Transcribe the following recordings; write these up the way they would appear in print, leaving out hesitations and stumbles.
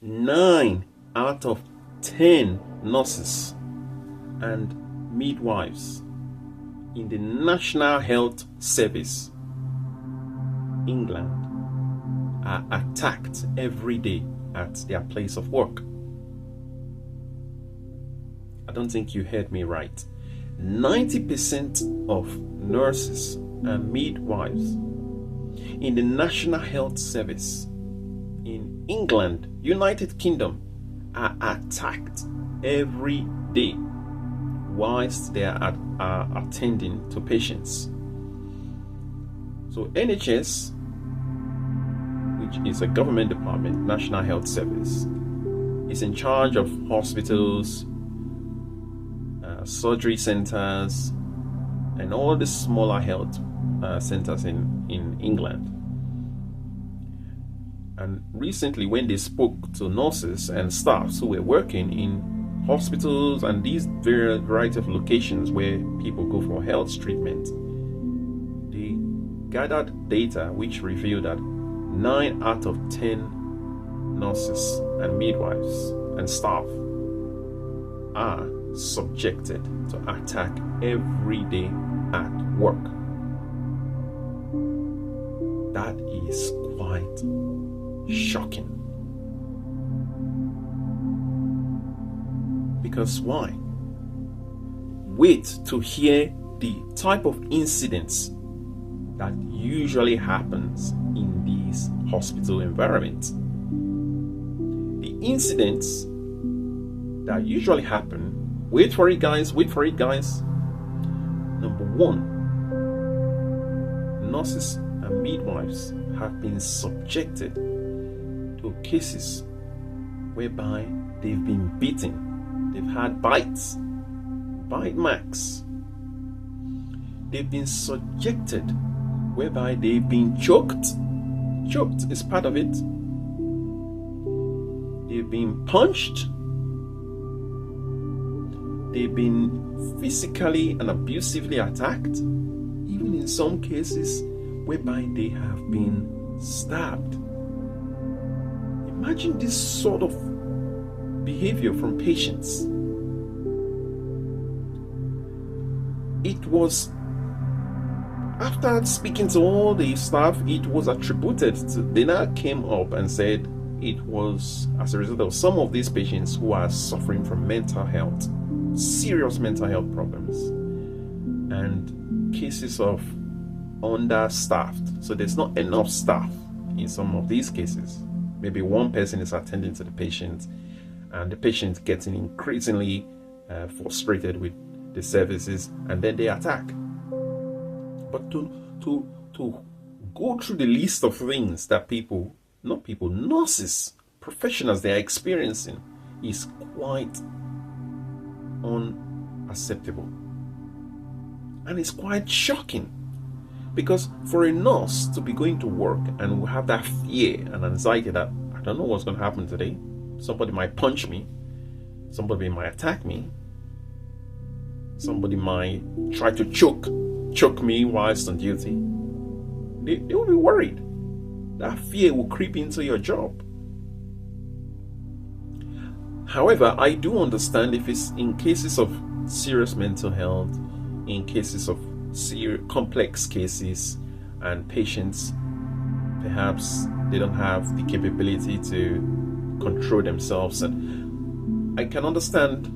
9 out of 10 nurses and midwives in the National Health Service, England, are attacked every day at their place of work. I don't think you heard me right. 90% of nurses and midwives in the National Health Service in England, United Kingdom, are attacked every day whilst they are attending to patients. So NHS, which is a government department, National Health Service, is in charge of hospitals, surgery centers, and all the smaller health centers in England. And recently, when they spoke to nurses and staffs who were working in hospitals and these variety of locations where people go for health treatment, they gathered data which revealed that 9 out of 10 nurses and midwives and staff are subjected to attack every day at work. That is quite shocking. Because why? Wait to hear the type of incidents that usually happens in these hospital environments. The incidents that usually happen, wait for it guys. Number one, nurses and midwives have been subjected to cases whereby they've been beaten, they've had bites, bite marks. They've been subjected whereby they've been choked. Choked is part of it. They've been punched. They've been physically and abusively attacked, even in some cases whereby they have been stabbed. Imagine this sort of behavior from patients. It was, after speaking to all the staff, it was attributed to, they now came up and said it was as a result of some of these patients who are suffering from mental health, serious mental health problems, and cases of understaffed. So there's not enough staff in some of these cases. Maybe one person is attending to the patient, and the patient getting increasingly frustrated with the services, and then they attack. But to go through the list of things that nurses, professionals, they are experiencing is quite unacceptable. And it's quite shocking, because for a nurse to be going to work and have that fear and anxiety that I don't know what's going to happen today, somebody might punch me, somebody might attack me, somebody might try to choke me whilst on duty, they will be worried. That fear will creep into your job. However, I do understand if it's in cases of serious mental health, in cases of complex cases, and patients perhaps they don't have the capability to control themselves, and I can understand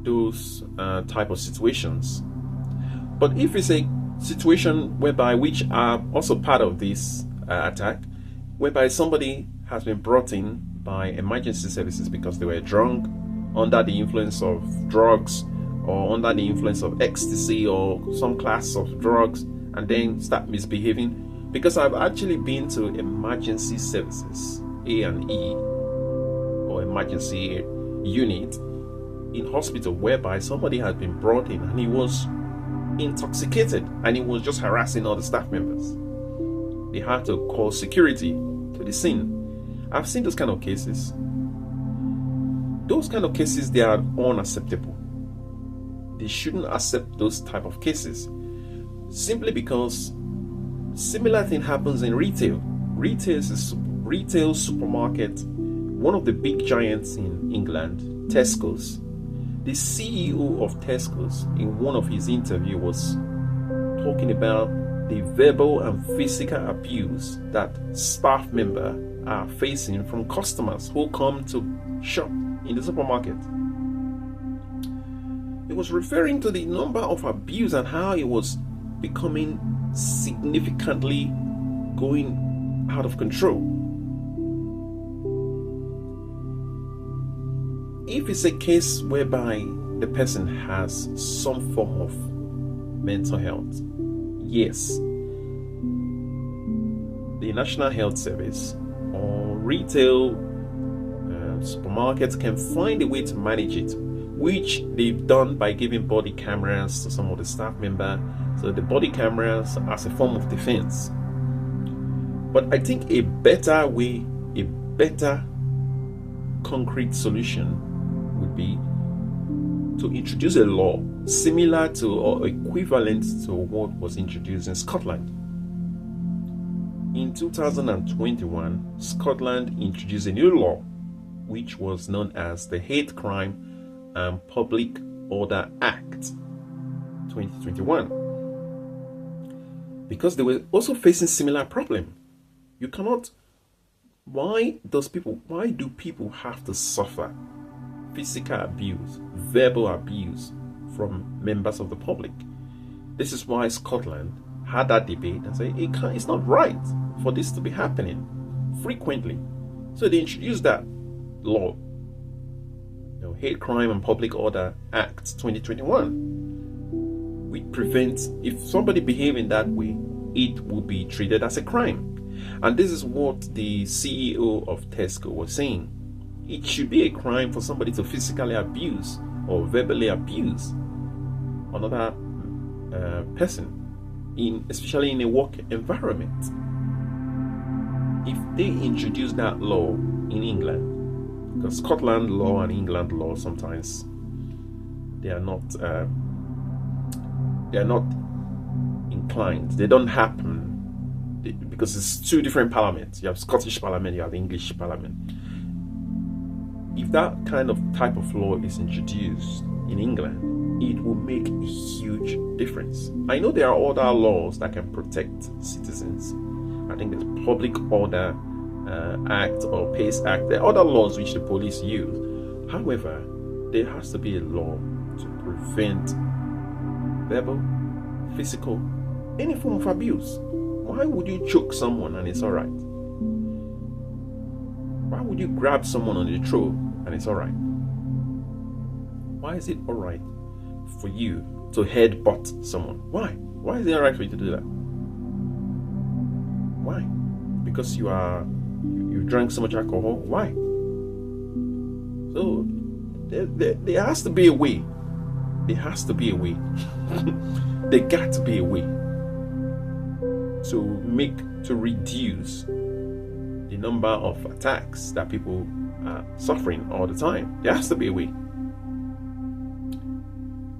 those type of situations. But if it's a situation whereby, which are also part of this attack, whereby somebody has been brought in by emergency services because they were drunk, under the influence of drugs, or under the influence of ecstasy or some class of drugs, and then start misbehaving. Because I've actually been to emergency services, A&E, or emergency unit in hospital, whereby somebody had been brought in and he was intoxicated and he was just harassing all the staff members. They had to call security to the scene. I've seen those kind of cases. Those kind of cases, they are unacceptable. They shouldn't accept those type of cases, simply because similar thing happens in retail. Retail supermarket one of the big giants in England, Tesco's. The CEO of Tesco's, in one of his interviews, was talking about the verbal and physical abuse that staff members are facing from customers who come to shop in the supermarket. He was referring to the number of abuse and how it was becoming significantly going out of control. If it's a case whereby the person has some form of mental health, yes, the National Health Service or retail supermarkets can find a way to manage it, which they've done by giving body cameras to some of the staff members. So the body cameras as a form of defense. But I think a better way, a better concrete solution would be to introduce a law similar to or equivalent to what was introduced in Scotland. In 2021, Scotland introduced a new law which was known as the Hate Crime and Public Order Act 2021, because they were also facing similar problem. You cannot, why do people have to suffer physical abuse, verbal abuse from members of the public? This is why Scotland had that debate and said it's not right for this to be happening frequently. So they introduced that law, Hate Crime and Public Order Act 2021, which prevents, if somebody behave in that way, it will be treated as a crime. And this is what the CEO of Tesco was saying. It should be a crime for somebody to physically abuse or verbally abuse another person, especially in a work environment. If they introduce that law in England, because Scotland law and England law sometimes they are not inclined. They don't happen because it's two different parliaments. You have Scottish Parliament, you have the English Parliament. If that kind of type of law is introduced in England, it will make a huge difference. I know there are other laws that can protect citizens. I think there's Public Order Act or PACE Act. There are other laws which the police use. However, there has to be a law to prevent verbal, physical, any form of abuse. Why would you choke someone and it's alright? Why would you grab someone on the throat and it's alright? Why is it alright for you to headbutt someone? Why? Why is it alright for you to do that? Why? Because you drank so much alcohol? Why? So there has to be a way. There has to be a way. There got to be a way to reduce the number of attacks that people are suffering all the time. There has to be a way.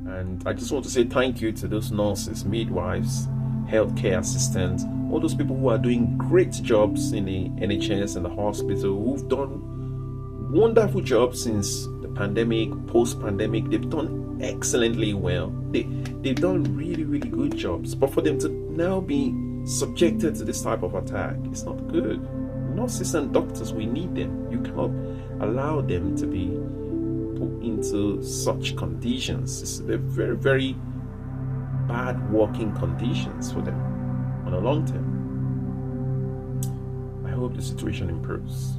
And I just want to say thank you to those nurses, midwives, healthcare assistants, all those people who are doing great jobs in the NHS and the hospital, who've done wonderful jobs since the pandemic, post-pandemic. They've done excellently well. They've done really, really good jobs. But for them to now be subjected to this type of attack, it's not good. Nurses and doctors, we need them. You cannot allow them to be put into such conditions. It's very, very bad working conditions for them on a long term. I hope the situation improves.